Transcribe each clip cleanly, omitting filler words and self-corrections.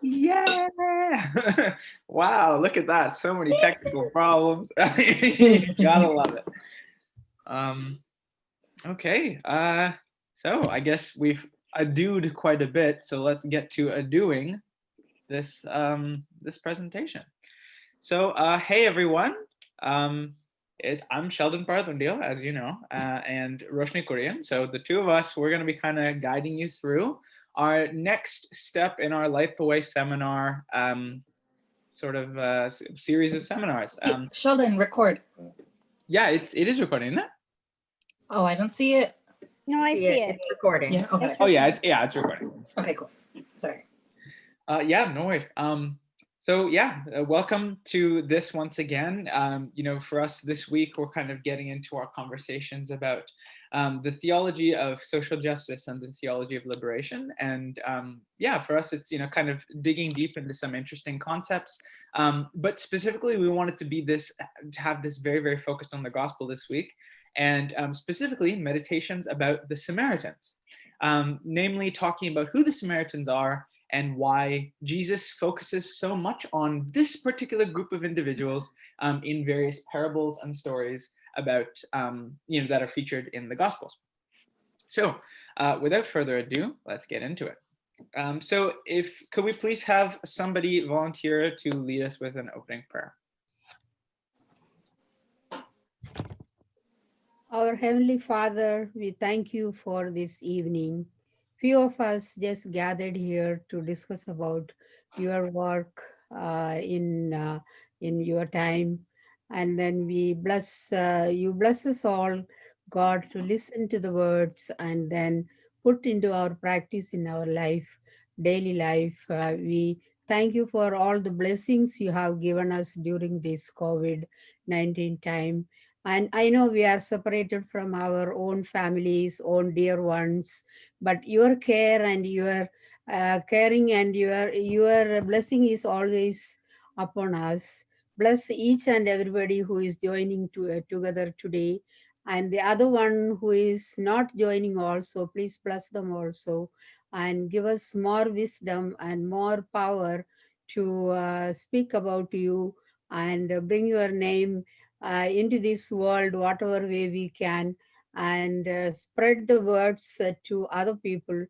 Yeah. Wow, look at that. So many technical problems. Gotta love it. Okay. So I guess we've adoed quite a bit. So let's get to adoing this this presentation. So hey everyone. I'm Sheldon Parthundil, as you know, and Roshney Kurian. So the two of us, we're going to be kind of guiding you through our next step in our Light the Way seminar, sort of series of seminars. Sheldon, record. Yeah, it is recording, isn't it? Oh, I don't see it. No, I see it. It's recording. Yeah. Okay. Oh yeah, it's recording. Okay, cool. Sorry. Yeah, no worries. So yeah, welcome to this once again. You know, for us this week, we're kind of getting into our conversations about the theology of social justice and the theology of liberation. And yeah, for us, it's, you know, kind of digging deep into some interesting concepts. But specifically, we wanted to have this very, very focused on the gospel this week, and specifically meditations about the Samaritans, namely talking about who the Samaritans are and why Jesus focuses so much on this particular group of individuals in various parables and stories about, you know, that are featured in the Gospels. So without further ado, let's get into it. So could we please have somebody volunteer to lead us with an opening prayer? Our Heavenly Father, we thank you for this evening. Few of us just gathered here to discuss about your work in your time, and then we bless you bless us all, God, to listen to the words and then put into our practice in our life, daily life. We thank you for all the blessings you have given us during this COVID-19 time. And I know we are separated from our own families, own dear ones, but your care and your caring and your blessing is always upon us. Bless each and everybody who is joining together today, and the other one who is not joining also. Please bless them also, and give us more wisdom and more power to speak about you and bring your name into this world, whatever way we can, and spread the words to other people,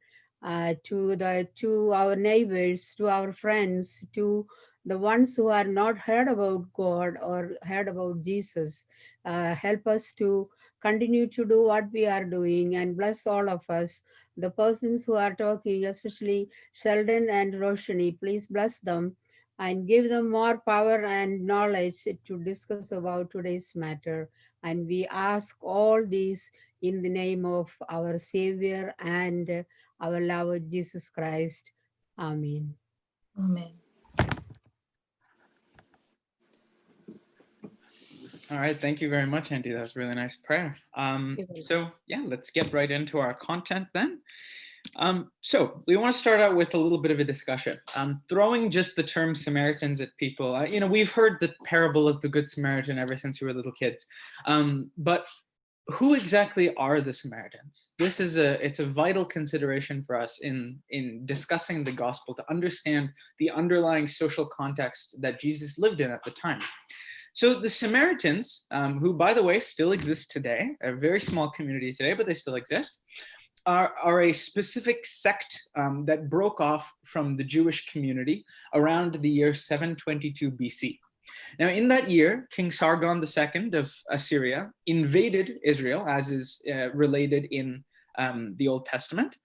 to our neighbors, to our friends, to the ones who are not heard about God or heard about Jesus. Help us to continue to do what we are doing, and bless all of us. The persons who are talking, especially Sheldon and Roshney, please bless them and give them more power and knowledge to discuss about today's matter. And we ask all these in the name of our Savior and our Lord Jesus Christ. Amen. Amen. All right, thank you very much, Andy. That was a really nice prayer. So yeah, let's get right into our content then. So we want to start out with a little bit of a discussion. Throwing just the term Samaritans at people, you know, we've heard the parable of the Good Samaritan ever since we were little kids. But who exactly are the Samaritans? It's a vital consideration for us in discussing the gospel, to understand the underlying social context that Jesus lived in at the time. So the Samaritans, who, by the way, still exist today, a very small community today, but they still exist, are a specific sect that broke off from the Jewish community around the year 722 BC. Now, in that year, King Sargon II of Assyria invaded Israel, as is related in the Old Testament,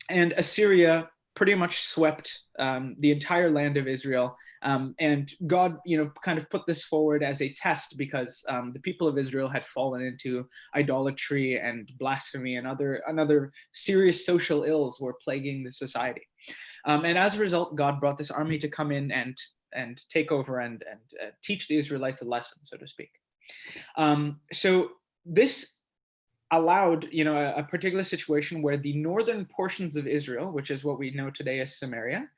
and Assyria pretty much swept the entire land of Israel. And God, you know, kind of put this forward as a test, because the people of Israel had fallen into idolatry and blasphemy, and other serious social ills were plaguing the society. And as a result, God brought this army to come in and take over and teach the Israelites a lesson, so to speak. So this allowed, you know, a particular situation where the northern portions of Israel, which is what we know today as Samaria,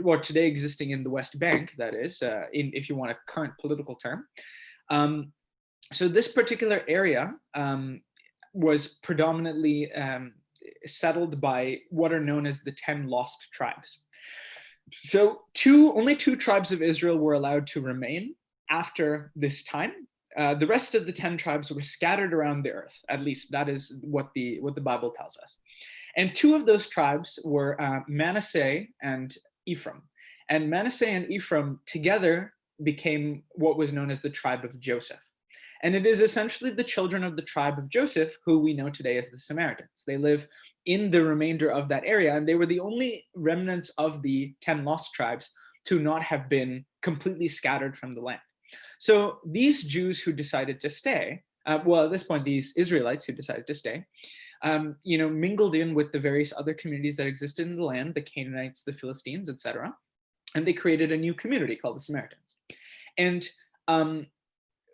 or today existing in the West Bank, that is, if you want a current political term. So this particular area was predominantly settled by what are known as the 10 lost tribes. So only two tribes of Israel were allowed to remain after this time. The rest of the 10 tribes were scattered around the earth. At least that is what the Bible tells us. And two of those tribes were Manasseh and Ephraim. And Manasseh and Ephraim together became what was known as the tribe of Joseph. And it is essentially the children of the tribe of Joseph who we know today as the Samaritans. They live in the remainder of that area, and they were the only remnants of the 10 lost tribes to not have been completely scattered from the land. So these Jews who decided to stay, well, at this point, these Israelites who decided to stay, mingled in with the various other communities that existed in the land, the Canaanites, the Philistines, etc. And they created a new community called the Samaritans. And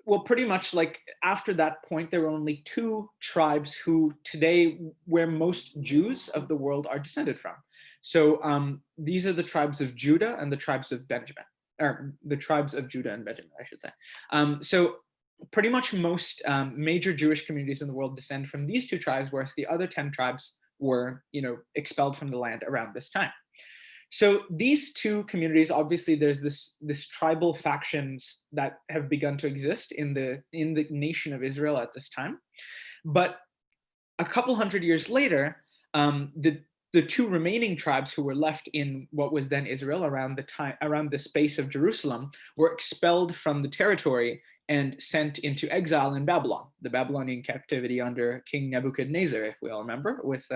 well, pretty much like after that point, there were only two tribes who today, where most Jews of the world are descended from. So these are the tribes of Judah and the tribes of Benjamin, or the tribes of Judah and Benjamin, I should say. So pretty much most major Jewish communities in the world descend from these two tribes, whereas the other 10 tribes were, expelled from the land around this time. So these two communities, obviously, there's this tribal factions that have begun to exist in the nation of Israel at this time. But a couple hundred years later, the two remaining tribes who were left in what was then Israel around the space of Jerusalem were expelled from the territory and sent into exile in Babylon, the Babylonian captivity under King Nebuchadnezzar, if we all remember, with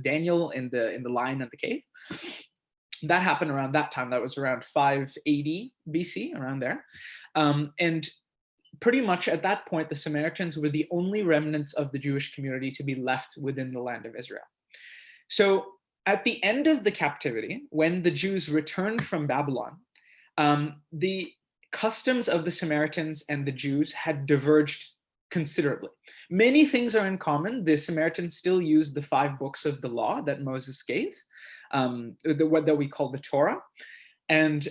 Daniel in the lion and the cave. That happened around that time. That was around 580 BC, around there. And pretty much at that point, the Samaritans were the only remnants of the Jewish community to be left within the land of Israel. So at the end of the captivity, when the Jews returned from Babylon, the customs of the Samaritans and the Jews had diverged considerably. Many things are in common. The Samaritans still use the 5 books of the law that Moses gave, what that we call the Torah. And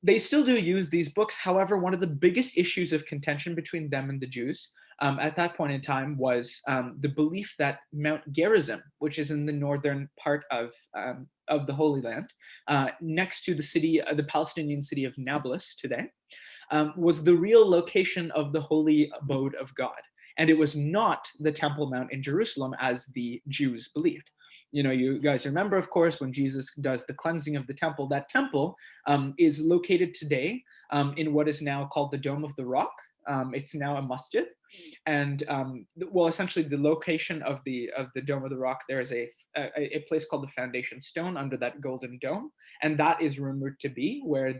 they still do use these books. However, one of the biggest issues of contention between them and the Jews at that point in time was the belief that Mount Gerizim, which is in the northern part of the Holy Land, next to the Palestinian city of Nablus today, was the real location of the holy abode of God. And it was not the Temple Mount in Jerusalem as the Jews believed. You guys remember, of course, when Jesus does the cleansing of the temple, that temple is located today in what is now called the Dome of the Rock. It's now a masjid. And well, essentially the location of the Dome of the Rock, there is a place called the Foundation Stone under that golden dome. And that is rumored to be where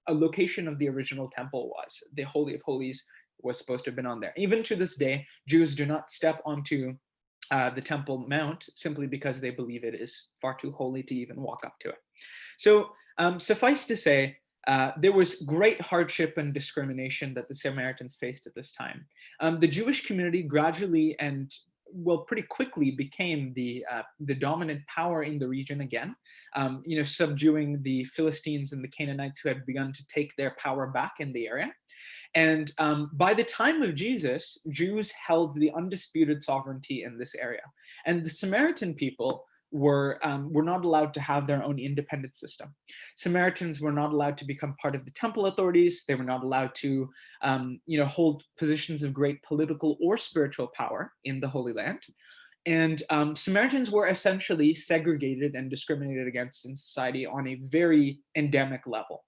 a location of the original temple was. The Holy of Holies was supposed to have been on there. Even to this day, Jews do not step onto the Temple Mount simply because they believe it is far too holy to even walk up to it. So suffice to say, there was great hardship and discrimination that the Samaritans faced at this time. The Jewish community gradually and pretty quickly became the dominant power in the region again, subduing the Philistines and the Canaanites who had begun to take their power back in the area. And by the time of Jesus, Jews held the undisputed sovereignty in this area. And the Samaritan people were not allowed to have their own independent system. Samaritans were not allowed to become part of the temple authorities. They were not allowed to hold positions of great political or spiritual power in the Holy Land. And Samaritans were essentially segregated and discriminated against in society on a very endemic level.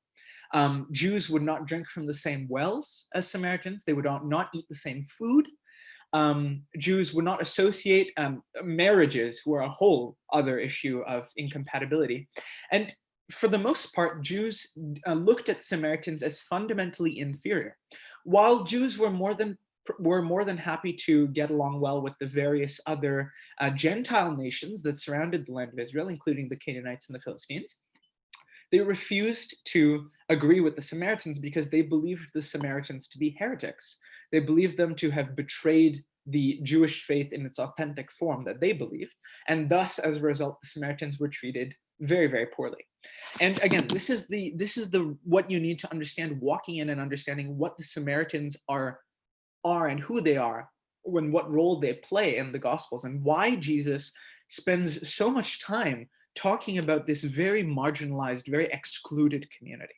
Jews would not drink from the same wells as Samaritans. They would not eat the same food. Jews would not associate. Marriages were a whole other issue of incompatibility. And for the most part, Jews looked at Samaritans as fundamentally inferior. While Jews were more than happy to get along well with the various other Gentile nations that surrounded the land of Israel, including the Canaanites and the Philistines, they refused to agree with the Samaritans because they believed the Samaritans to be heretics. They believed them to have betrayed the Jewish faith in its authentic form that they believed. And thus, as a result, the Samaritans were treated very, very poorly. And again, this is what you need to understand walking in and understanding what the Samaritans are and who they are, and what role they play in the Gospels, and why Jesus spends so much time talking about this very marginalized, very excluded community.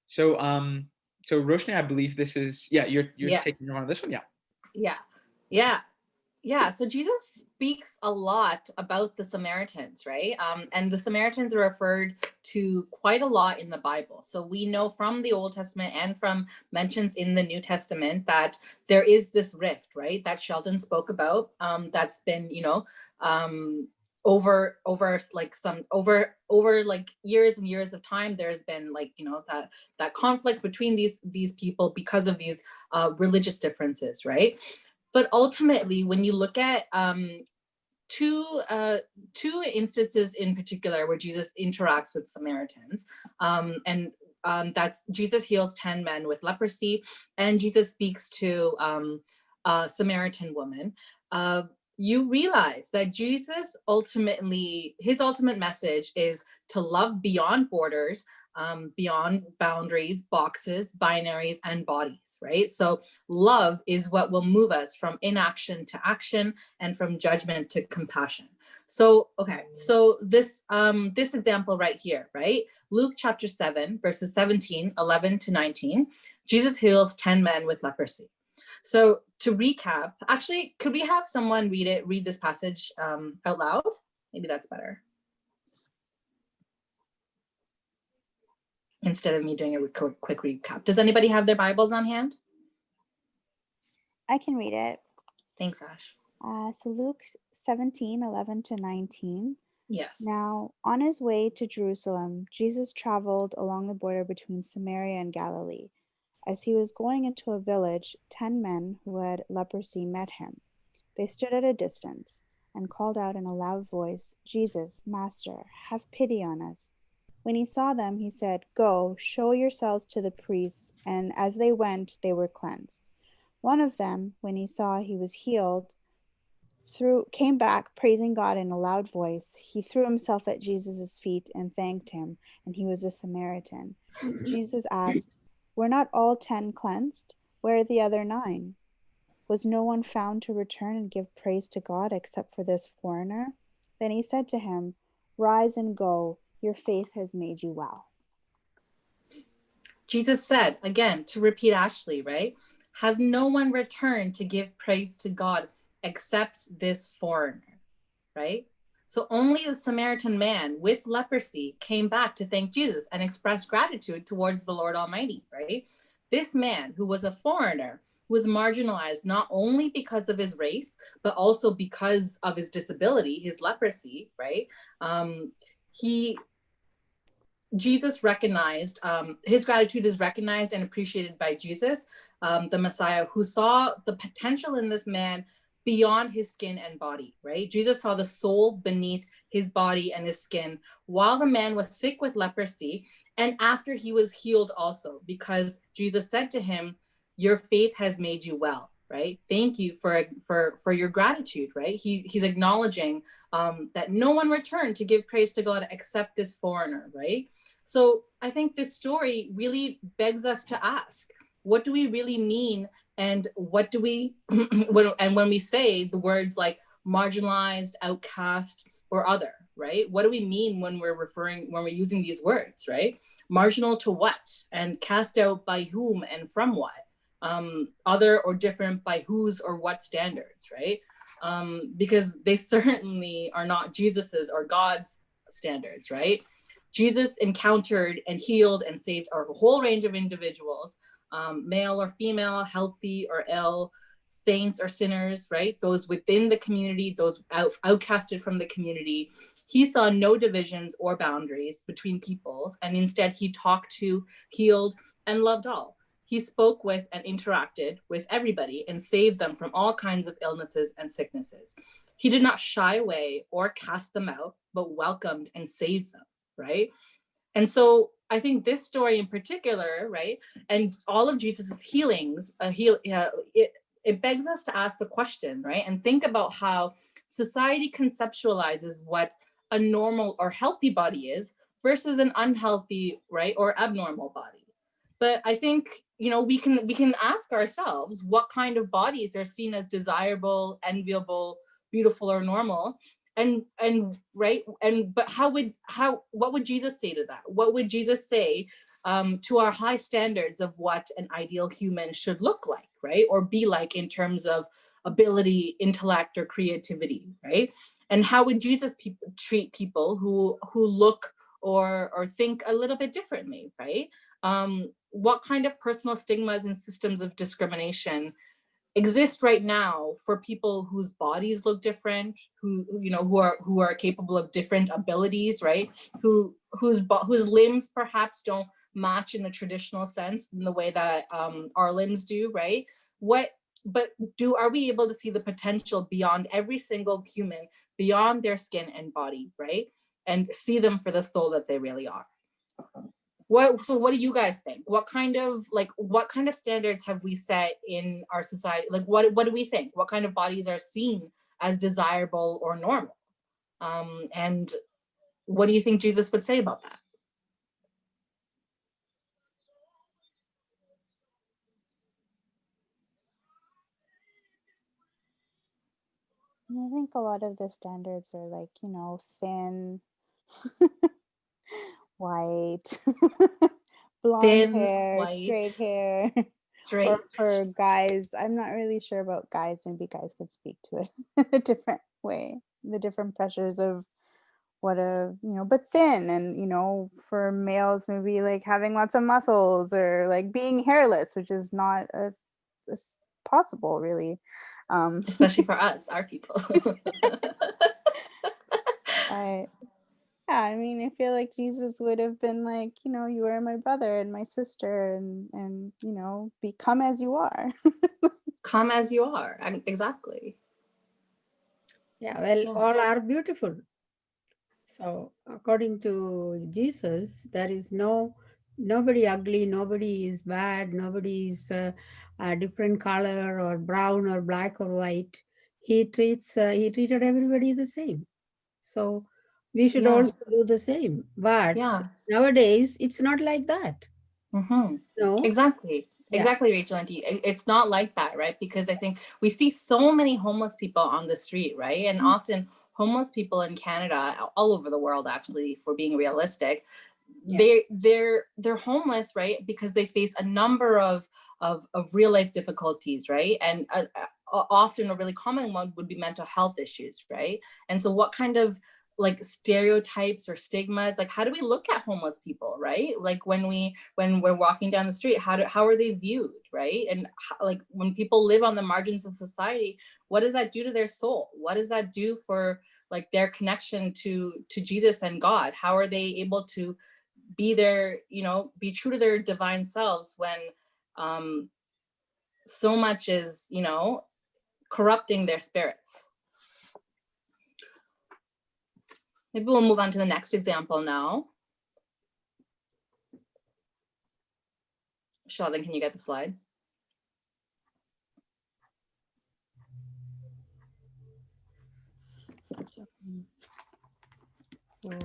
So, so Roshni, I believe this is, you're Yeah. taking on this one, yeah. Yeah. So Jesus speaks a lot about the Samaritans, right? And the Samaritans are referred to quite a lot in the Bible. So we know from the Old Testament and from mentions in the New Testament that there is this rift, right? That Sheldon spoke about. That's been, over like years and years of time. There's been like, that conflict between these people because of these religious differences, right? But ultimately, when you look at two instances in particular where Jesus interacts with Samaritans, and that's Jesus heals 10 men with leprosy, and Jesus speaks to a Samaritan woman. You realize that Jesus ultimately, his ultimate message is to love beyond borders, beyond boundaries, boxes, binaries, and bodies, right? So love is what will move us from inaction to action and from judgment to compassion. So, okay, so this example right here, right? Luke chapter 7, verses 17, 11 to 19, Jesus heals 10 men with leprosy. So to recap, actually, could we have someone read this passage out loud? Maybe that's better. Instead of me doing a quick recap. Does anybody have their Bibles on hand? I can read it. Thanks, Ash. So Luke 17, 11 to 19. Yes. Now, on his way to Jerusalem, Jesus traveled along the border between Samaria and Galilee. As he was going into a village, 10 men who had leprosy met him. They stood at a distance and called out in a loud voice, "Jesus, Master, have pity on us." When he saw them, he said, "Go, show yourselves to the priests." And as they went, they were cleansed. One of them, when he saw he was healed, came back, praising God in a loud voice. He threw himself at Jesus' feet and thanked him, and he was a Samaritan. Jesus asked, "Were not all 10 cleansed? Where are the other 9? Was no one found to return and give praise to God except for this foreigner?" Then he said to him, "Rise and go. Your faith has made you well." Jesus said, again, to repeat Ashley, right? Has no one returned to give praise to God except this foreigner, right? So only the Samaritan man with leprosy came back to thank Jesus and express gratitude towards the Lord Almighty, right? This man who was a foreigner was marginalized not only because of his race, but also because of his disability, his leprosy, right? Jesus recognized, his gratitude is recognized and appreciated by Jesus, the Messiah, who saw the potential in this man beyond his skin and body, right? Jesus saw the soul beneath his body and his skin while the man was sick with leprosy and after he was healed also, because Jesus said to him, "Your faith has made you well," right? Thank you for your gratitude, right? He's acknowledging that no one returned to give praise to God except this foreigner, right? So I think this story really begs us to ask, what do we really mean? And what do we, when we say the words like marginalized, outcast, or other, right? What do we mean when we're using these words, right? Marginal to what? And cast out by whom and from what? Other or different by whose or what standards, right? Because they certainly are not Jesus's or God's standards, right? Jesus encountered and healed and saved a whole range of individuals, male or female, healthy or ill, saints or sinners, right? Those within the community, those outcasted from the community. He saw no divisions or boundaries between peoples, and instead he talked to, healed, and loved all. He spoke with and interacted with everybody and saved them from all kinds of illnesses and sicknesses. He did not shy away or cast them out, but welcomed and saved them, right? And so I think this story in particular, right, and all of Jesus's healings, it begs us to ask the question, right, and think about how society conceptualizes what a normal or healthy body is versus an unhealthy, right, or abnormal body. But I think, we can ask ourselves what kind of bodies are seen as desirable, enviable, beautiful, or normal, right, but what would Jesus say to that? What would Jesus say to our high standards of what an ideal human should look like, right, or be like in terms of ability, intellect, or creativity, right? And how would Jesus treat people who look or think a little bit differently, right? What kind of personal stigmas and systems of discrimination exist right now for people whose bodies look different, who are capable of different abilities, right? Whose limbs perhaps don't match in a traditional sense in the way that our limbs do, right? Are we able to see the potential beyond every single human, beyond their skin and body, right? And see them for the soul that they really are. What do you guys think? What kind of standards have we set in our society? Like what do we think? What kind of bodies are seen as desirable or normal? And what do you think Jesus would say about that? I think a lot of the standards are like, thin, white, blonde Thin, hair, white, straight hair. straight. Or for guys, I'm not really sure about guys. Maybe guys could speak to it in a different way. The different pressures of but thin, and for males, maybe like having lots of muscles or like being hairless, which is not possible really. Especially for us, our people. I feel like Jesus would have been like, you are my brother and my sister, and become as you are. Come as you are. Exactly. Yeah, well, all are beautiful. So according to Jesus, there is nobody ugly, nobody is bad, nobody is a different color or brown or black or white. He treated everybody the same. So we should also do the same. But nowadays, it's not like that. Mm-hmm. No. Exactly. Yeah. Exactly, Rachel. And it's not like that, right? Because I think we see so many homeless people on the street, right? And often homeless people in Canada, all over the world, actually, for being realistic, they're homeless, right? Because they face a number of real life difficulties, right? And often a really common one would be mental health issues, right? And so what kind of like stereotypes or stigmas, like how do we look at homeless people, right? Like when we're walking down the street, how are they viewed, right? And like when people live on the margins of society, what does that do to their soul? What does that do for like their connection to Jesus and God? How are they able to be true to their divine selves when so much is corrupting their spirits? Maybe we'll move on to the next example now. Sheldon, can you get the slide?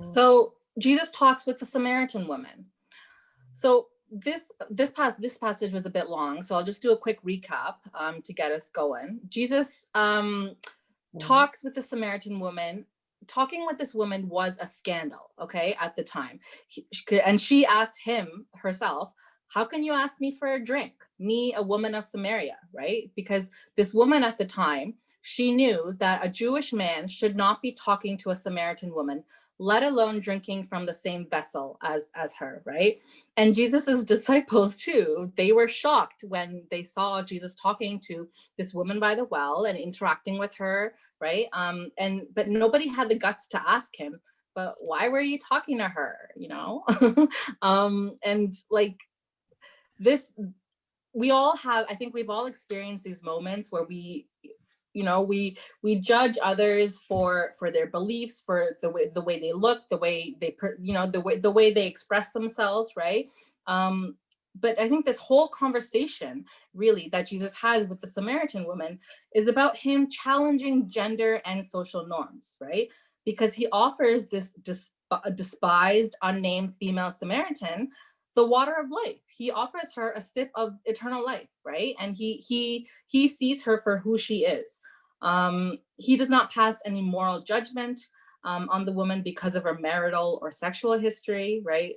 So Jesus talks with the Samaritan woman. So this passage was a bit long, so I'll just do a quick recap to get us going. Jesus talks with the Samaritan woman. Talking with this woman was a scandal, okay, at the time. And she asked him herself, how can you ask me for a drink? Me, a woman of Samaria, right? Because this woman at the time, she knew that a Jewish man should not be talking to a Samaritan woman, let alone drinking from the same vessel as her, right? And Jesus's disciples too, they were shocked when they saw Jesus talking to this woman by the well and interacting with her, right? But nobody had the guts to ask him, but why were you talking to her, and like this, I think we've all experienced these moments where we judge others for their beliefs, for the way they look, the way they the way they express themselves, right? But I think this whole conversation really that Jesus has with the Samaritan woman is about him challenging gender and social norms, right? Because he offers this despised, unnamed female Samaritan the water of life. He offers her a sip of eternal life, right? And he sees her for who she is. He does not pass any moral judgment on the woman because of her marital or sexual history, right?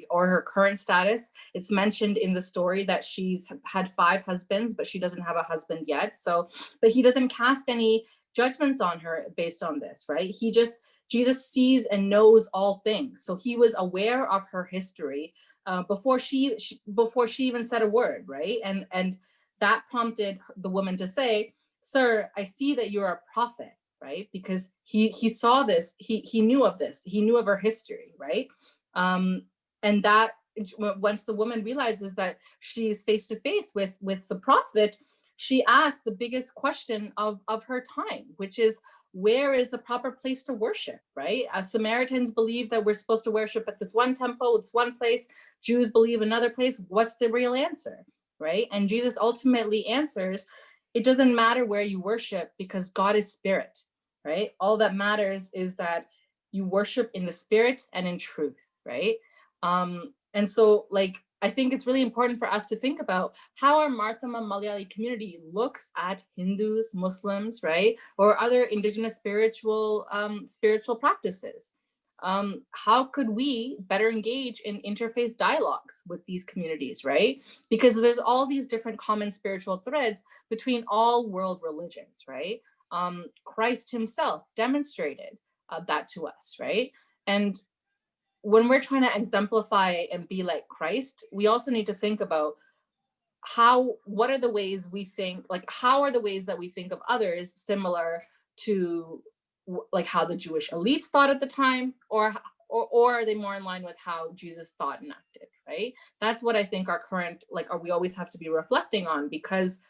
Or her current status. It's mentioned in the story that she's had 5 husbands, but she doesn't have a husband yet. So, but he doesn't cast any judgments on her based on this, right? Jesus sees and knows all things. So he was aware of her history before she even said a word, right? And that prompted the woman to say, "Sir, I see that you're a prophet," right? Because he saw this, he knew of this, he knew of her history, right? And that once the woman realizes that she's face to face with the prophet, she asked the biggest question of her time, which is, where is the proper place to worship, right? Samaritans believe that we're supposed to worship at this one temple, this one place. Jews believe another place. What's the real answer, right? And Jesus ultimately answers, it doesn't matter where you worship because God is spirit, right? All that matters is that you worship in the spirit and in truth, right? And so, like, I think it's really important for us to think about how our Marthama Malayali community looks at Hindus, Muslims, right? Or other indigenous spiritual practices. How could we better engage in interfaith dialogues with these communities, right? Because there's all these different common spiritual threads between all world religions, right? Christ himself demonstrated that to us, right? And when we're trying to exemplify and be like Christ, we also need to think about what are the ways we think, like, how are the ways that we think of others similar to like how the Jewish elites thought at the time, or are they more in line with how Jesus thought and acted, right? That's what I think our current, like, we always have to be reflecting on, because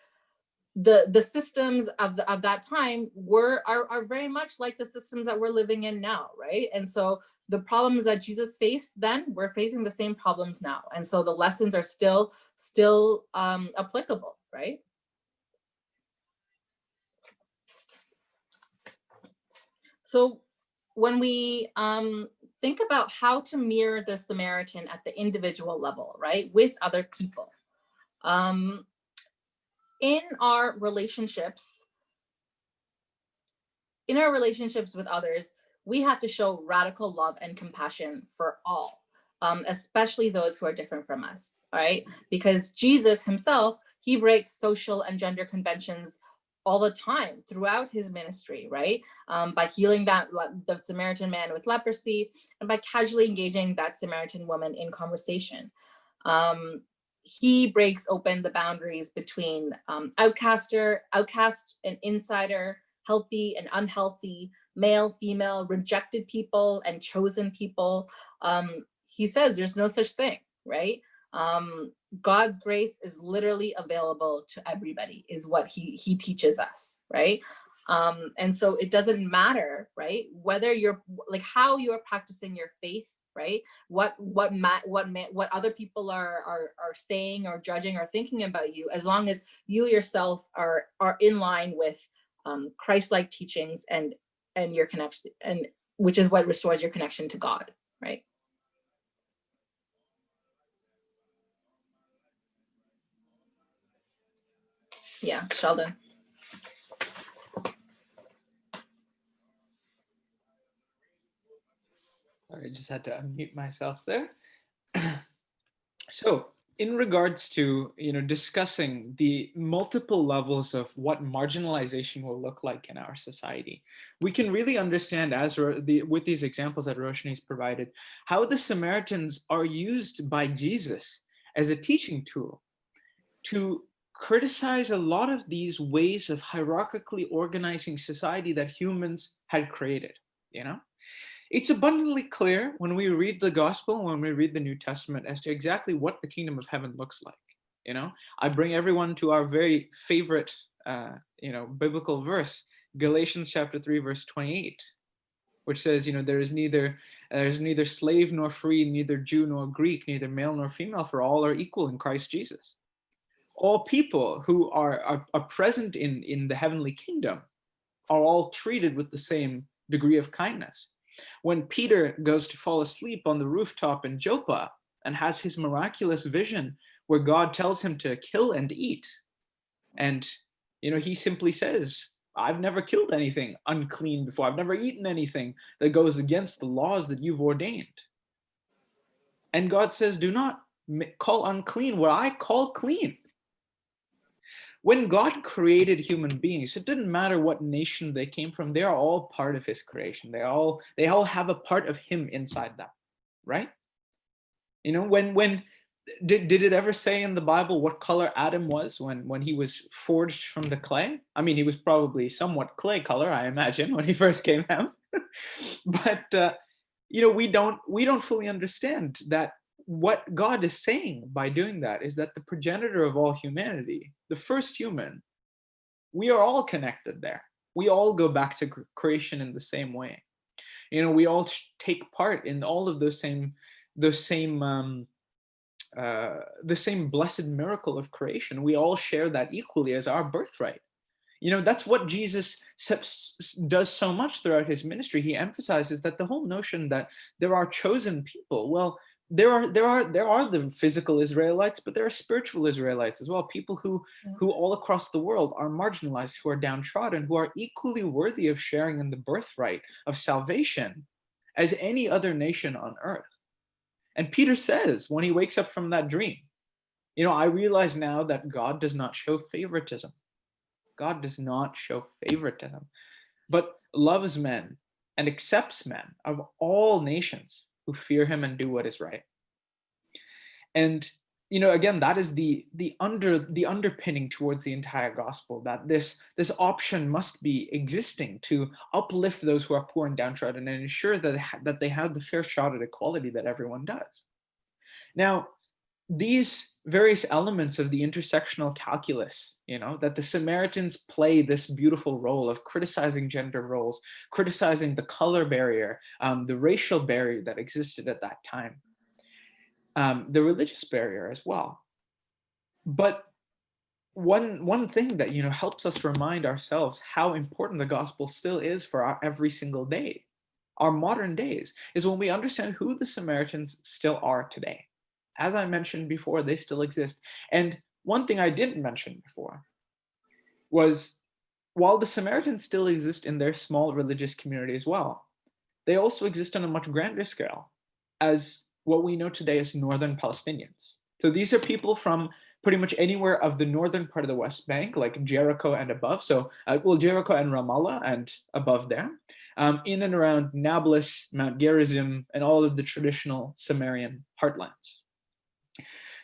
the systems of that time are very much like the systems that we're living in now, right? And so the problems that Jesus faced then, we're facing the same problems now, and so the lessons are still applicable, right? So when we think about how to mirror the Samaritan at the individual level, right, with other people, in our relationships with others, we have to show radical love and compassion for all, especially those who are different from us, all right? Because Jesus himself, he breaks social and gender conventions all the time throughout his ministry, right? By healing the Samaritan man with leprosy, and by casually engaging that Samaritan woman in conversation. He breaks open the boundaries between outcast and insider, healthy and unhealthy, male, female, rejected people and chosen people. He says there's no such thing, right? God's grace is literally available to everybody, is what he teaches us, right? And so it doesn't matter, right, whether you're like how you're practicing your faith, right? What other people are saying or judging or thinking about you, as long as you yourself are in line with Christ-like teachings and your connection, and which is what restores your connection to God, right? Yeah, Sheldon. I just had to unmute myself there. So in regards to, discussing the multiple levels of what marginalization will look like in our society, we can really understand, with these examples that Roshni's provided, how the Samaritans are used by Jesus as a teaching tool to criticize a lot of these ways of hierarchically organizing society that humans had created, It's abundantly clear when we read the gospel, when we read the New Testament, as to exactly what the kingdom of heaven looks like. I bring everyone to our very favorite, biblical verse, Galatians chapter 3, verse 28, which says, there's neither slave nor free, neither Jew nor Greek, neither male nor female, for all are equal in Christ Jesus. All people who are present in the heavenly kingdom are all treated with the same degree of kindness. When Peter goes to fall asleep on the rooftop in Joppa and has his miraculous vision where God tells him to kill and eat, and he simply says, I've never killed anything unclean before. I've never eaten anything that goes against the laws that you've ordained. And God says, do not call unclean what I call clean. When God created human beings, it didn't matter what nation they came from. They are all part of his creation. They all have a part of him inside them, right? You know, when did it ever say in the Bible what color Adam was when he was forged from the clay? I mean, he was probably somewhat clay color, I imagine, when he first came out. But you know, we don't fully understand that what God is saying by doing that is that the progenitor of all humanity, the first human, we are all connected there. We all go back to creation in the same way. You know, we all take part in all of the same blessed miracle of creation. We all share that equally as our birthright. You know, that's what Jesus does so much throughout his ministry. He emphasizes that the whole notion that there are chosen people, well, there are the physical Israelites, but there are spiritual Israelites as well, people who all across the world are marginalized, who are downtrodden, who are equally worthy of sharing in the birthright of salvation as any other nation on earth. And Peter says when he wakes up from that dream, you know, I realize now that God does not show favoritism. God does not show favoritism, but loves men and accepts men of all nations who fear him and do what is right. And, you know, again, that is the underpinning towards the entire gospel, that this option must be existing to uplift those who are poor and downtrodden and ensure that they have the fair shot at equality that everyone does. Now, these various elements of the intersectional calculus, you know, that the Samaritans play this beautiful role of criticizing gender roles, criticizing the color barrier, the racial barrier that existed at that time, the religious barrier as well. But one thing that, you know, helps us remind ourselves how important the gospel still is for our every single day, our modern days, is when we understand who the Samaritans still are today. As I mentioned before, they still exist. And one thing I didn't mention before was, while the Samaritans still exist in their small religious community as well, they also exist on a much grander scale as what we know today as northern Palestinians. So these are people from pretty much anywhere of the northern part of the West Bank, like Jericho and above. So, Jericho and Ramallah and above there, in and around Nablus, Mount Gerizim, and all of the traditional Sumerian heartlands.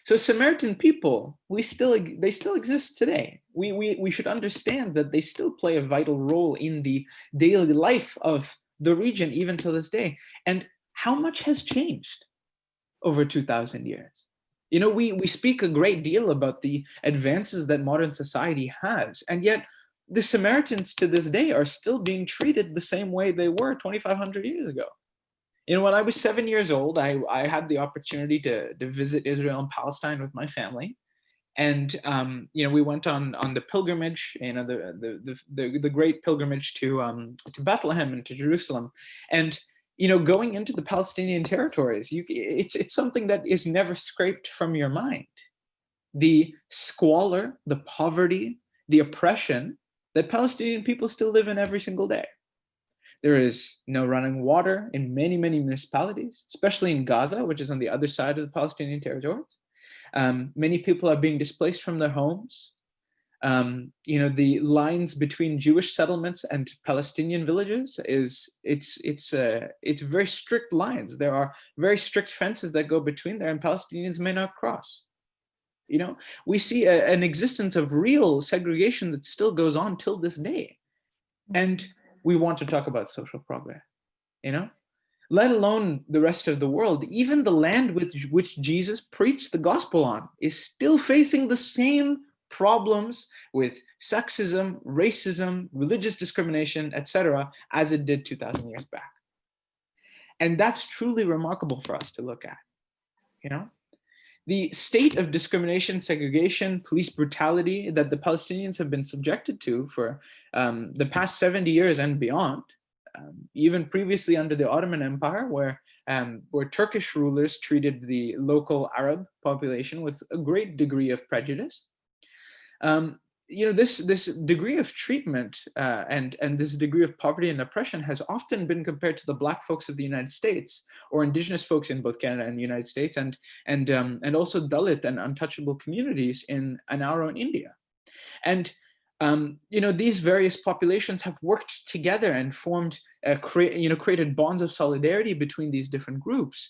So Samaritan people, they still exist today. We should understand that they still play a vital role in the daily life of the region, even to this day. And how much has changed over 2,000 years? You know, we speak a great deal about the advances that modern society has, and yet the Samaritans to this day are still being treated the same way they were 2,500 years ago. You know, when I was 7 years old, I had the opportunity to visit Israel and Palestine with my family, and you know, we went on the pilgrimage, you know, the great pilgrimage to Bethlehem and to Jerusalem, and you know, going into the Palestinian territories, it's something that is never scraped from your mind. The squalor, the poverty, the oppression that Palestinian people still live in every single day. There is no running water in many, many municipalities, especially in Gaza, which is on the other side of the Palestinian territories. Many people are being displaced from their homes. You know, the lines between Jewish settlements and Palestinian villages it's very strict lines. There are very strict fences that go between there, and Palestinians may not cross. You know, we see an existence of real segregation that still goes on till this day. And we want to talk about social progress, you know, let alone the rest of the world. Even the land which Jesus preached the gospel on is still facing the same problems with sexism, racism, religious discrimination, etc., as it did 2,000 years back. And that's truly remarkable for us to look at, you know. The state of discrimination, segregation, police brutality that the Palestinians have been subjected to for the past 70 years and beyond, even previously under the Ottoman Empire, where Turkish rulers treated the local Arab population with a great degree of prejudice. this degree of treatment and this degree of poverty and oppression has often been compared to the Black folks of the United States, or Indigenous folks in both Canada and the United States, and also Dalit and untouchable communities in our own India. And these various populations have worked together and formed, created bonds of solidarity between these different groups,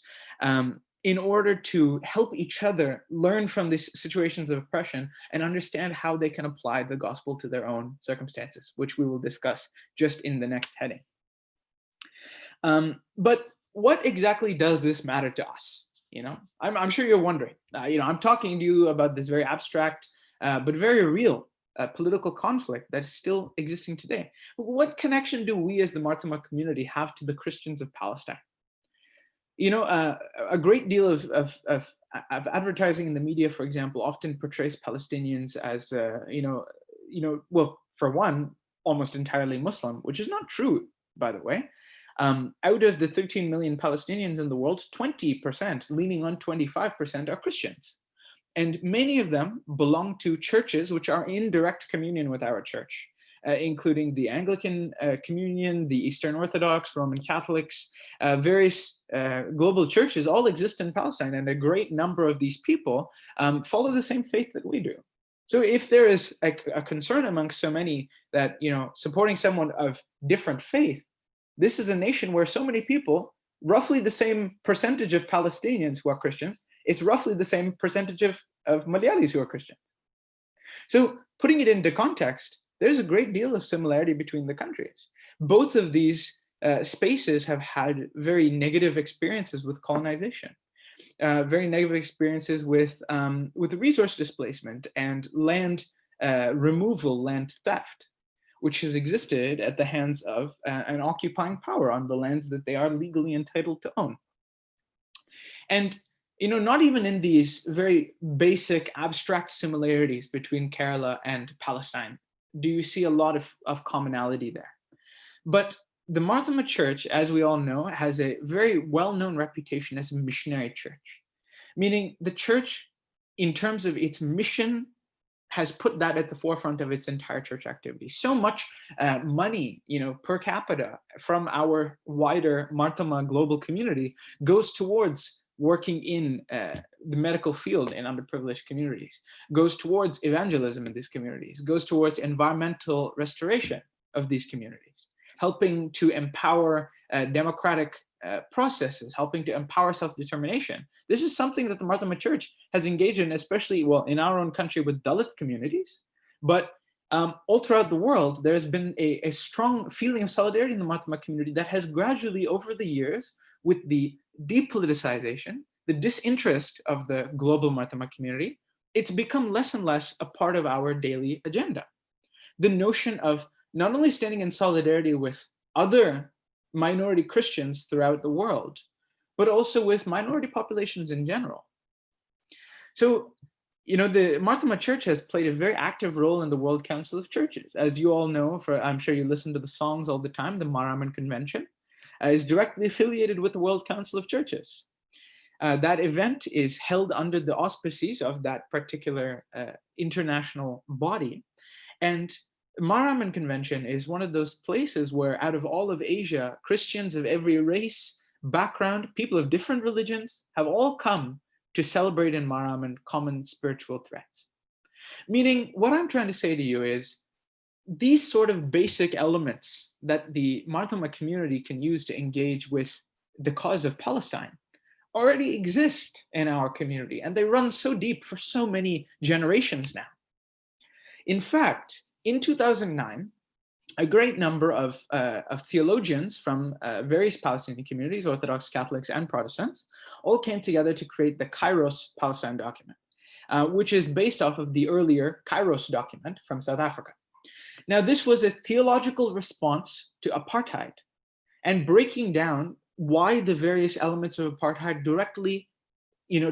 in order to help each other learn from these situations of oppression and understand how they can apply the gospel to their own circumstances, which we will discuss just in the next heading. But what exactly does this matter to us? I'm sure you're wondering. I'm talking to you about this very abstract, but very real political conflict that is still existing today. What connection do we as the Marthoma community have to the Christians of Palestine? A great deal of advertising in the media, for example, often portrays Palestinians as, well, for one, almost entirely Muslim, which is not true, by the way. Out of the 13 million Palestinians in the world, 20%, leaning on 25%, are Christians. And many of them belong to churches which are in direct communion with our church, including the Anglican Communion, the Eastern Orthodox, Roman Catholics, various global churches all exist in Palestine, and a great number of these people follow the same faith that we do. So if there is a concern amongst so many that, supporting someone of different faith, this is a nation where so many people, roughly the same percentage of Palestinians who are Christians, is roughly the same percentage of Malayalis who are Christians. So putting it into context, there's a great deal of similarity between the countries. Both of these spaces have had very negative experiences with colonization, very negative experiences with resource displacement and land removal, land theft, which has existed at the hands of an occupying power on the lands that they are legally entitled to own. And not even in these very basic abstract similarities between Kerala and Palestine do you see a lot of commonality there. But the Marthoma Church, as we all know, has a very well-known reputation as a missionary church, meaning the church, in terms of its mission, has put that at the forefront of its entire church activity. So much money, per capita from our wider Marthoma global community goes towards working in the medical field in underprivileged communities, goes towards evangelism in these communities, goes towards environmental restoration of these communities, helping to empower democratic processes, helping to empower self-determination. This is something that the Marthoma Church has engaged in, especially, well, in our own country with Dalit communities, but all throughout the world, there has been a strong feeling of solidarity in the Marthoma community that has gradually, over the years, with the depoliticization, the disinterest of the global Marthoma community, it's become less and less a part of our daily agenda. The notion of not only standing in solidarity with other minority Christians throughout the world, but also with minority populations in general. So, the Marthoma Church has played a very active role in the World Council of Churches. As you all know, I'm sure you listen to the songs all the time, the Mariman Convention is directly affiliated with the World Council of Churches. That event is held under the auspices of that particular international body. And Mariman Convention is one of those places where, out of all of Asia, Christians of every race, background, people of different religions have all come to celebrate in Mariman common spiritual threads. Meaning, what I'm trying to say to you is, these sort of basic elements that the Marthoma community can use to engage with the cause of Palestine already exist in our community, and they run so deep for so many generations now. In fact, in 2009, a great number of theologians from various Palestinian communities, Orthodox, Catholics, and Protestants, all came together to create the Kairos Palestine document, which is based off of the earlier Kairos document from South Africa. Now, this was a theological response to apartheid and breaking down why the various elements of apartheid directly,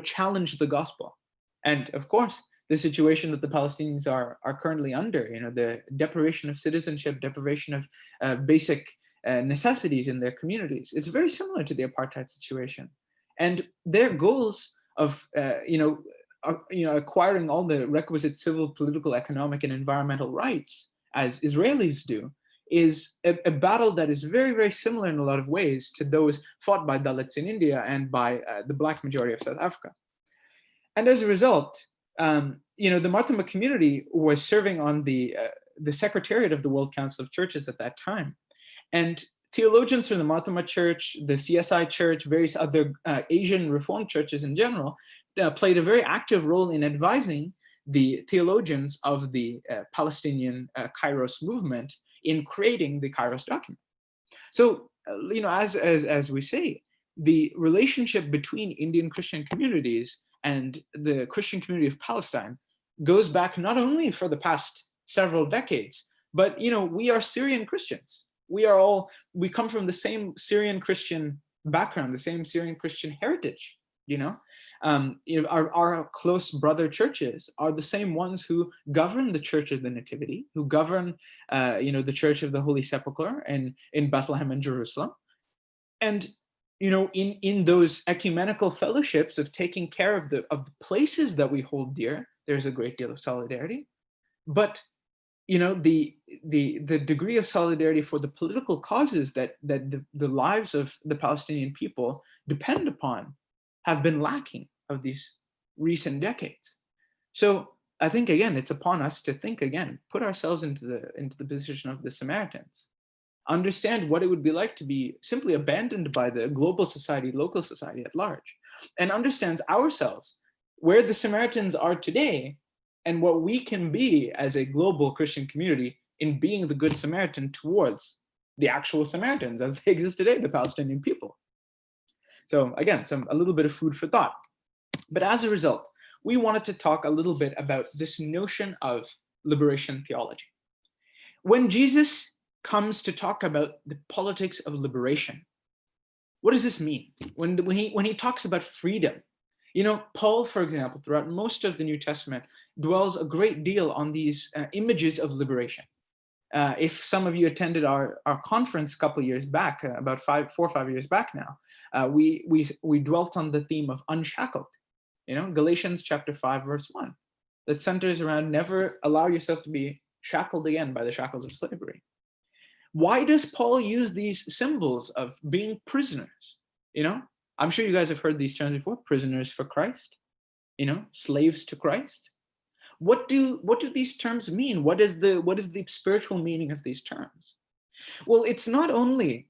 challenge the gospel. And of course, the situation that the Palestinians are currently under, the deprivation of citizenship, deprivation of basic necessities in their communities, is very similar to the apartheid situation. And their goals of, acquiring all the requisite civil, political, economic, and environmental rights as Israelis do, is a battle that is very, very similar in a lot of ways to those fought by Dalits in India and by the Black majority of South Africa. And as a result, the Marthoma community was serving on the Secretariat of the World Council of Churches at that time. And theologians from the Marthoma Church, the CSI Church, various other Asian Reformed churches in general, played a very active role in advising the theologians of the Palestinian Kairos movement in creating the Kairos document. So, as we say, the relationship between Indian Christian communities and the Christian community of Palestine goes back not only for the past several decades, but we are Syrian Christians. We come from the same Syrian Christian background, the same Syrian Christian heritage. Our close brother churches are the same ones who govern the Church of the Nativity, who govern the Church of the Holy Sepulchre in Bethlehem and Jerusalem. And in those ecumenical fellowships of taking care of the places that we hold dear, there's a great deal of solidarity. But the degree of solidarity for the political causes that the lives of the Palestinian people depend upon have been lacking of these recent decades. So I think, again, it's upon us to think again, put ourselves into the position of the Samaritans, understand what it would be like to be simply abandoned by the global society, local society at large, and understands ourselves, where the Samaritans are today, and what we can be as a global Christian community in being the Good Samaritan towards the actual Samaritans as they exist today, the Palestinian people. So again, a little bit of food for thought. But as a result, we wanted to talk a little bit about this notion of liberation theology. When Jesus comes to talk about the politics of liberation, what does this mean? When he talks about freedom, Paul, for example, throughout most of the New Testament, dwells a great deal on these images of liberation. If some of you attended our conference a couple of years back, about 4 or 5 years back now, we dwelt on the theme of unshackled. Galatians chapter 5, verse 1, that centers around never allow yourself to be shackled again by the shackles of slavery. Why does Paul use these symbols of being prisoners? I'm sure you guys have heard these terms before: prisoners for Christ, slaves to Christ. What do these terms mean? What is the spiritual meaning of these terms? Well, it's not only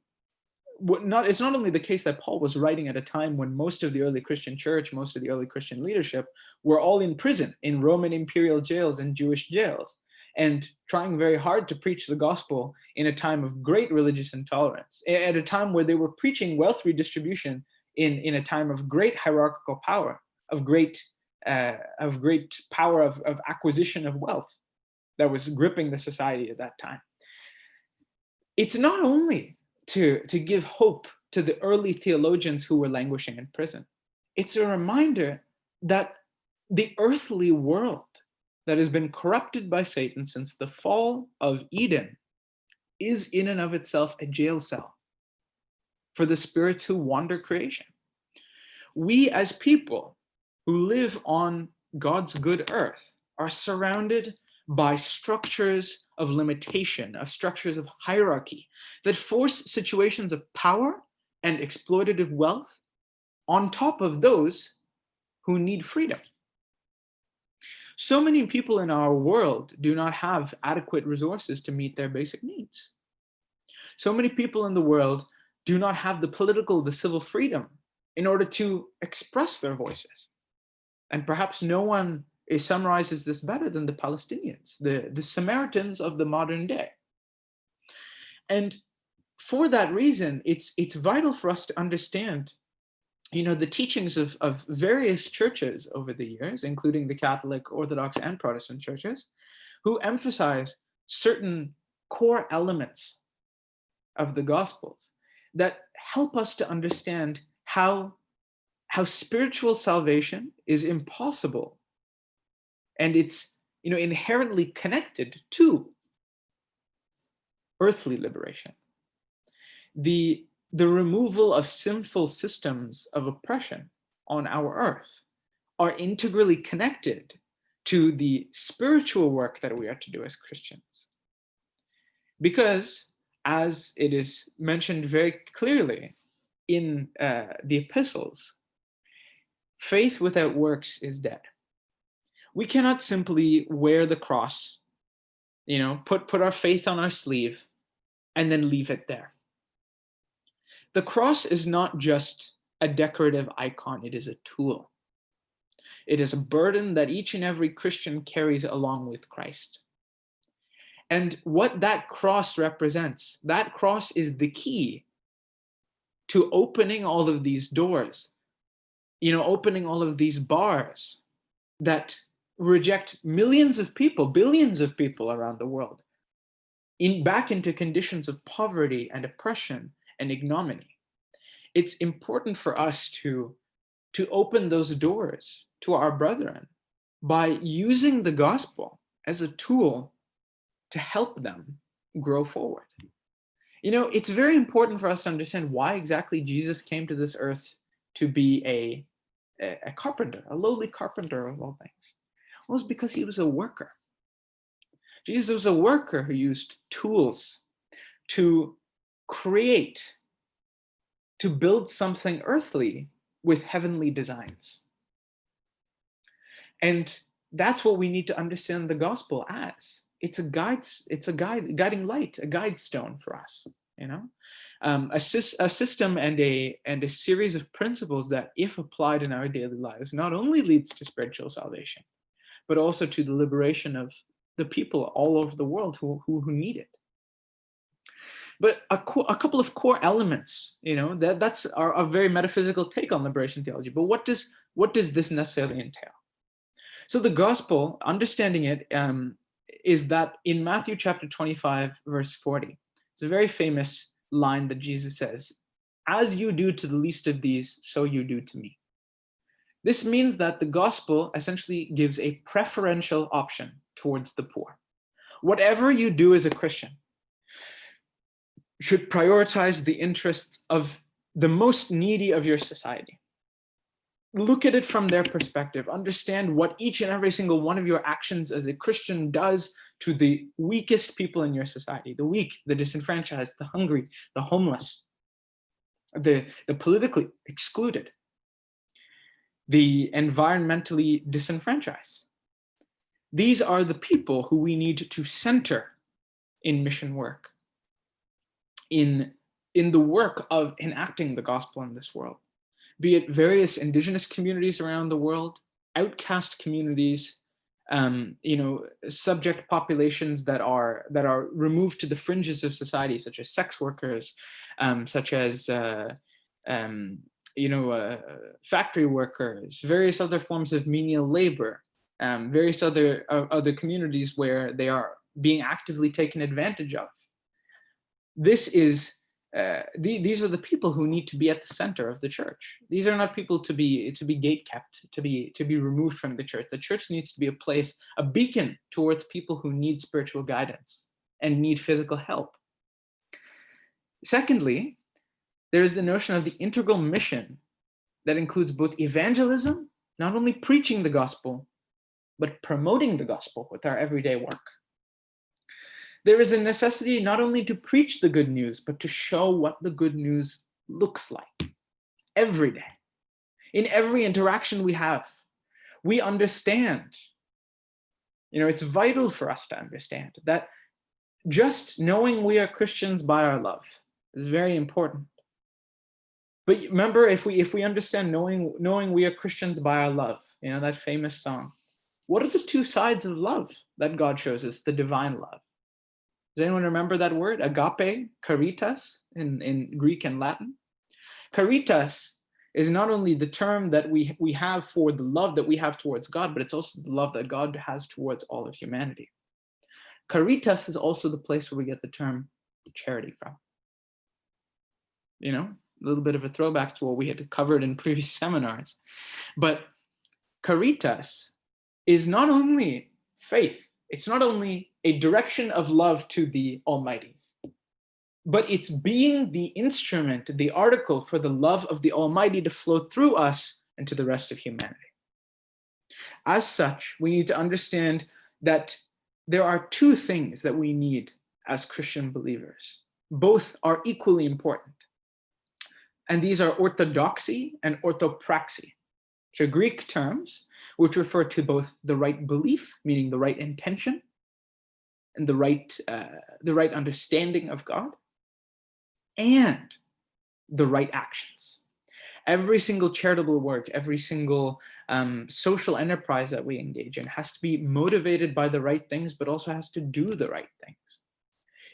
the case that Paul was writing at a time when most of the early Christian church, most of the early Christian leadership were all in prison, in Roman imperial jails and Jewish jails, and trying very hard to preach the gospel in a time of great religious intolerance, at a time where they were preaching wealth redistribution in a time of great hierarchical power, of great power of acquisition of wealth that was gripping the society at that time. It's not only to give hope to the early theologians who were languishing in prison. It's a reminder that the earthly world that has been corrupted by Satan since the fall of Eden is in and of itself a jail cell for the spirits who wander creation. We as people who live on God's good earth are surrounded by structures of limitation, of structures of hierarchy that force situations of power and exploitative wealth on top of those who need freedom. So many people in our world do not have adequate resources to meet their basic needs. So many people in the world do not have the political, the civil freedom in order to express their voices. And perhaps no one summarizes this better than the Palestinians, the Samaritans of the modern day. And for that reason, it's vital for us to understand, the teachings of various churches over the years, including the Catholic, Orthodox, and Protestant churches, who emphasize certain core elements of the Gospels that help us to understand how spiritual salvation is impossible, and it's inherently connected to earthly liberation. The removal of sinful systems of oppression on our earth are integrally connected to the spiritual work that we are to do as Christians. Because, as it is mentioned very clearly in the epistles, faith without works is dead. We cannot simply wear the cross, put our faith on our sleeve and then leave it there. The cross is not just a decorative icon, it is a tool. It is a burden that each and every Christian carries along with Christ. And what that cross represents, that cross is the key to opening all of these doors, opening all of these bars that reject millions of people, billions of people around the world, back into conditions of poverty and oppression and ignominy. It's important for us to open those doors to our brethren by using the gospel as a tool to help them grow forward. It's very important for us to understand why exactly Jesus came to this earth to be a carpenter, a lowly carpenter of all things. Well, it's because he was a worker. Jesus was a worker who used tools to create, to build something earthly with heavenly designs. And that's what we need to understand the gospel as. It's a guiding light, a guide stone for us, a system and a series of principles that, if applied in our daily lives, not only leads to spiritual salvation, but also to the liberation of the people all over the world who need it. But a couple of core elements, that's our very metaphysical take on liberation theology. But what does this necessarily entail? So the gospel, understanding it, is that in Matthew chapter 25, verse 40, it's a very famous line that Jesus says, "As you do to the least of these, so you do to me." This means that the gospel essentially gives a preferential option towards the poor. Whatever you do as a Christian should prioritize the interests of the most needy of your society. Look at it from their perspective. Understand what each and every single one of your actions as a Christian does to the weakest people in your society, the weak, the disenfranchised, the hungry, the homeless, the politically excluded, the environmentally disenfranchised. These are the people who we need to center in mission work, in the work of enacting the gospel in this world, be it various indigenous communities around the world, outcast communities, subject populations that are removed to the fringes of society, such as sex workers, such as factory workers, various other forms of menial labor, various other communities where they are being actively taken advantage of. These are the people who need to be at the center of the church. These are not people to be gate kept, to be removed from the church. The church needs to be a place, a beacon towards people who need spiritual guidance and need physical help. Secondly, there is the notion of the integral mission that includes both evangelism, not only preaching the gospel, but promoting the gospel with our everyday work. There is a necessity not only to preach the good news, but to show what the good news looks like every day. In every interaction we have, we understand, it's vital for us to understand that just knowing we are Christians by our love is very important. But remember, if we understand knowing we are Christians by our love, that famous song, what are the two sides of love that God shows us? The divine love. Does anyone remember that word? Agape, caritas, in Greek and Latin. Caritas is not only the term that we have for the love that we have towards God, but it's also the love that God has towards all of humanity. Caritas is also the place where we get the term charity from. A little bit of a throwback to what we had covered in previous seminars. But caritas is not only faith, it's not only a direction of love to the Almighty, but it's being the instrument, the article for the love of the Almighty to flow through us and to the rest of humanity. As such, we need to understand that there are two things that we need as Christian believers. Both are equally important. And these are orthodoxy and orthopraxy, which are Greek terms which refer to both the right belief, meaning the right intention, and the right understanding of God, and the right actions. Every single charitable work, every single social enterprise that we engage in has to be motivated by the right things, but also has to do the right things.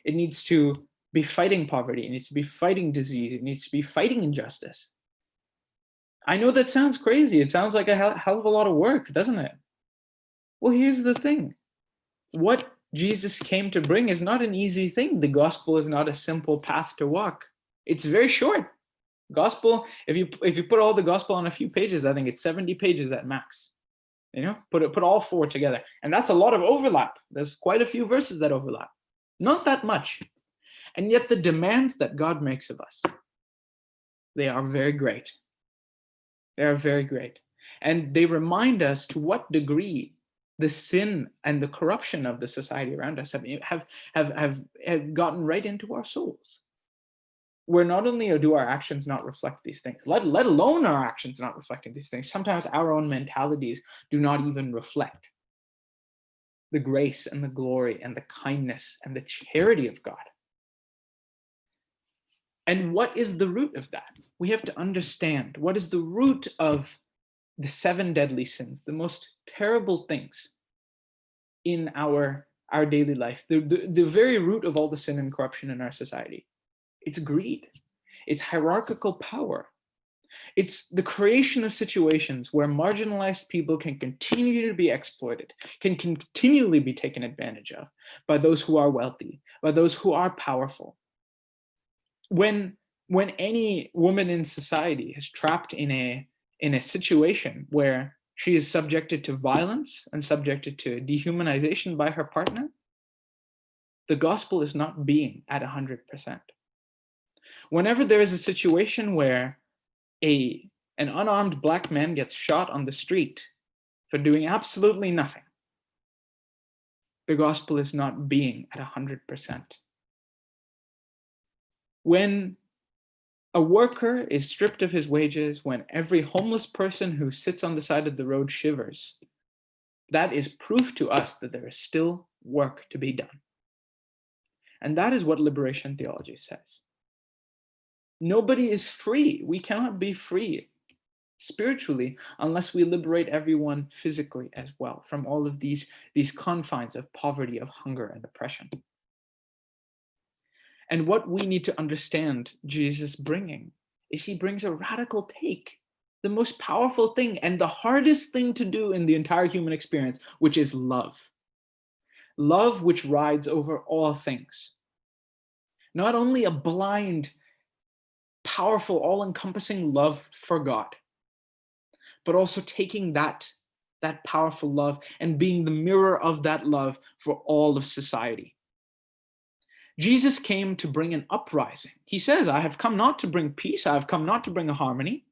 It needs to be fighting poverty. It needs to be fighting disease. It needs to be fighting injustice. I know that sounds crazy. It sounds like a hell of a lot of work, doesn't it? Well, here's the thing. What Jesus came to bring is not an easy thing. The gospel is not a simple path to walk. It's very short. Gospel, if you put all the gospel on a few pages, I think it's 70 pages at max. Put all four together. And that's a lot of overlap. There's quite a few verses that overlap. Not that much. And yet the demands that God makes of us, they are very great. They are very great. And they remind us to what degree the sin and the corruption of the society around us have gotten right into our souls. Where not only do our actions not reflect these things, let alone our actions not reflecting these things, sometimes our own mentalities do not even reflect the grace and the glory and the kindness and the charity of God. And what is the root of that? We have to understand what is the root of the 7 deadly sins, the most terrible things in our daily life, the very root of all the sin and corruption in our society. It's greed. It's hierarchical power. It's the creation of situations where marginalized people can continue to be exploited, can continually be taken advantage of by those who are wealthy, by those who are powerful. When any woman in society is trapped in a situation where she is subjected to violence and subjected to dehumanization by her partner, the gospel is not being at 100%. Whenever there is a situation where an unarmed Black man gets shot on the street for doing absolutely nothing, the gospel is not being at 100%. When a worker is stripped of his wages, when every homeless person who sits on the side of the road shivers, that is proof to us that there is still work to be done. And that is what liberation theology says. Nobody is free. We cannot be free spiritually unless we liberate everyone physically as well from all of these confines of poverty, of hunger and oppression. And what we need to understand Jesus bringing is he brings a radical take, the most powerful thing and the hardest thing to do in the entire human experience, which is love. Love which rides over all things. Not only a blind, powerful, all-encompassing love for God, but also taking that powerful love and being the mirror of that love for all of society. Jesus came to bring an uprising. He says, I have come not to bring peace, I have come not to bring a harmony,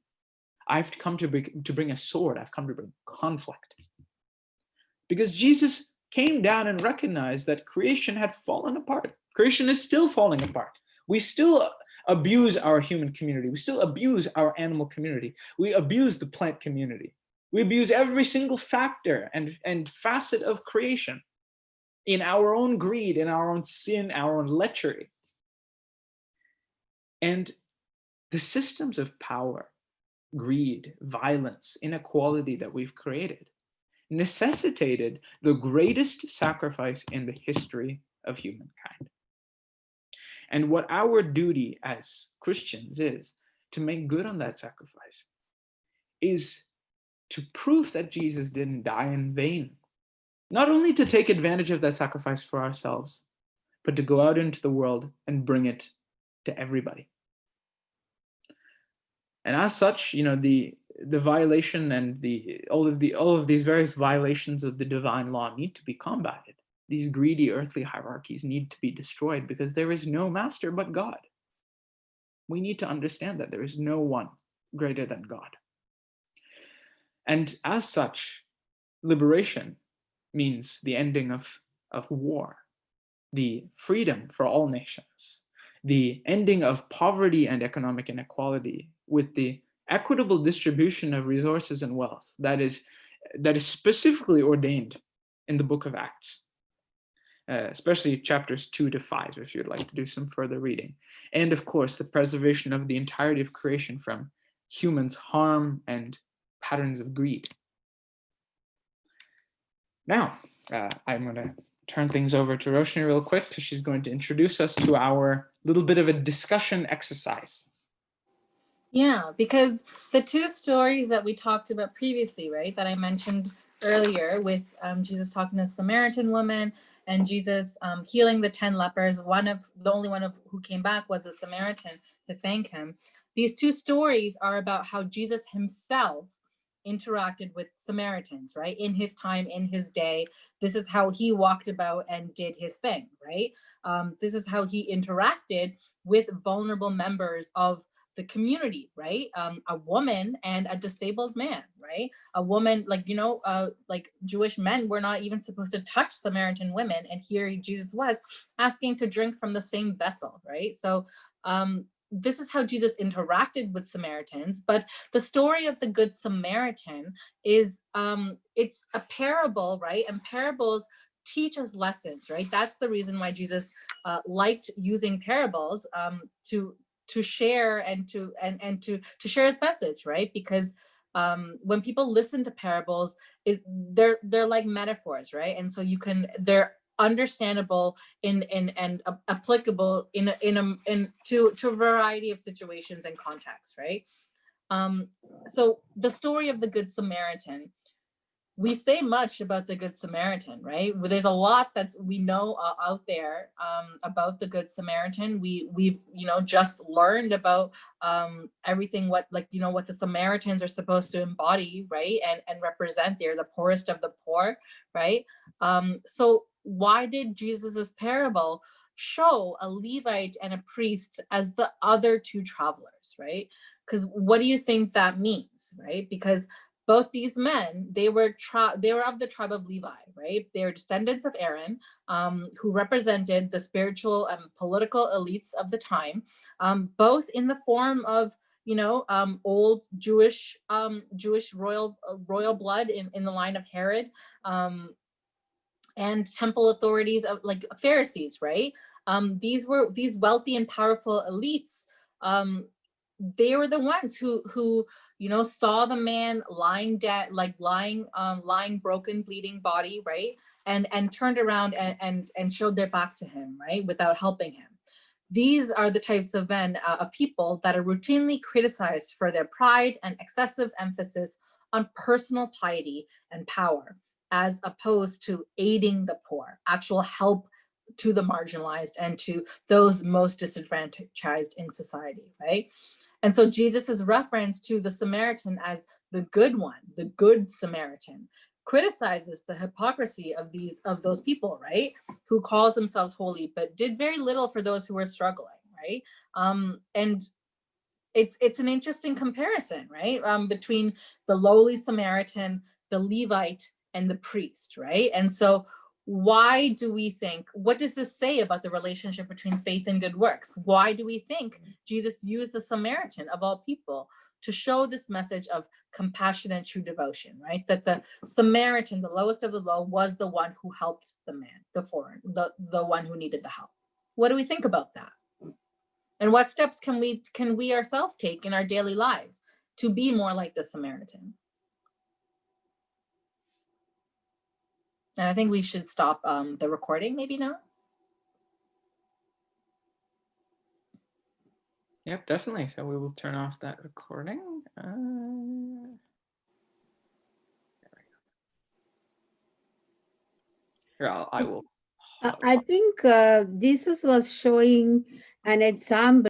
I have come to bring a sword, I've come to bring conflict. Because Jesus came down and recognized that creation had fallen apart. Creation is still falling apart. We still abuse our human community. We still abuse our animal community. We abuse the plant community. We abuse every single factor and facet of creation in our own greed, in our own sin, our own lechery. And the systems of power, greed, violence, inequality that we've created necessitated the greatest sacrifice in the history of humankind. And what our duty as Christians is to make good on that sacrifice is to prove that Jesus didn't die in vain. Not only to take advantage of that sacrifice for ourselves, but to go out into the world and bring it to everybody. And as such, the violation and all of these various violations of the divine law need to be combated. These greedy earthly hierarchies need to be destroyed because there is no master but God. We need to understand that there is no one greater than God. And as such, liberation means the ending of war, the freedom for all nations, the ending of poverty and economic inequality, with the equitable distribution of resources and wealth that is specifically ordained in the book of Acts, especially chapters 2 to 5, if you'd like to do some further reading. And of course, the preservation of the entirety of creation from humans' harm and patterns of greed. Now, I'm going to turn things over to Roshney real quick, because she's going to introduce us to our little bit of a discussion exercise. Yeah, because the two stories that we talked about previously, right, that I mentioned earlier, with Jesus talking to a Samaritan woman and Jesus healing the 10 lepers, the only one who came back was a Samaritan to thank him. These two stories are about how Jesus himself interacted with Samaritans, right? In his time, in his day, this is how he walked about and did his thing, right? This is how he interacted with vulnerable members of the community, right? A woman and a disabled man, right? A woman, like Jewish men were not even supposed to touch Samaritan women, and here Jesus was asking to drink from the same vessel, right? So this is how Jesus interacted with Samaritans. But the story of the Good Samaritan is it's a parable, right? And parables teach us lessons, right? That's the reason why Jesus liked using parables to share and to share his message, right? Because when people listen to parables, they're like metaphors, right? And so they're understandable and applicable to a variety of situations and contexts, right? So the story of the Good Samaritan, we say much about the Good Samaritan, right? There's a lot we know out there about the Good Samaritan. We've just learned about everything what the Samaritans are supposed to embody, right? And represent. They're the poorest of the poor, right? So why did Jesus's parable show a Levite and a priest as the other two travelers, right? Because what do you think that means, right? Because both these men, they were of the tribe of Levi, right? They are descendants of Aaron, who represented the spiritual and political elites of the time, both in the form of old Jewish royal blood in the line of Herod, and temple authorities of like Pharisees, right? These wealthy and powerful elites. They were the ones who saw the man lying dead, lying broken, bleeding body, right? And turned around and showed their back to him, right? Without helping him. These are the types of men, of people that are routinely criticized for their pride and excessive emphasis on personal piety and power, as opposed to aiding the poor, actual help to the marginalized and to those most disenfranchised in society, right? And so Jesus's reference to the Samaritan as the good one, the Good Samaritan, criticizes the hypocrisy of those people, right? Who calls themselves holy, but did very little for those who were struggling, right? And it's an interesting comparison, right? Between the lowly Samaritan, the Levite, and the priest, right? And so why do we think, what does this say about the relationship between faith and good works? Why do we think Jesus used the Samaritan of all people to show this message of compassion and true devotion, right? That the Samaritan, the lowest of the low, was the one who helped the man, the foreign, the one who needed the help. What do we think about that? And what steps can we ourselves take in our daily lives to be more like the Samaritan? And I think we should stop the recording maybe now. Yep, definitely. So we will turn off that recording. Here, I will. I think Jesus was showing an example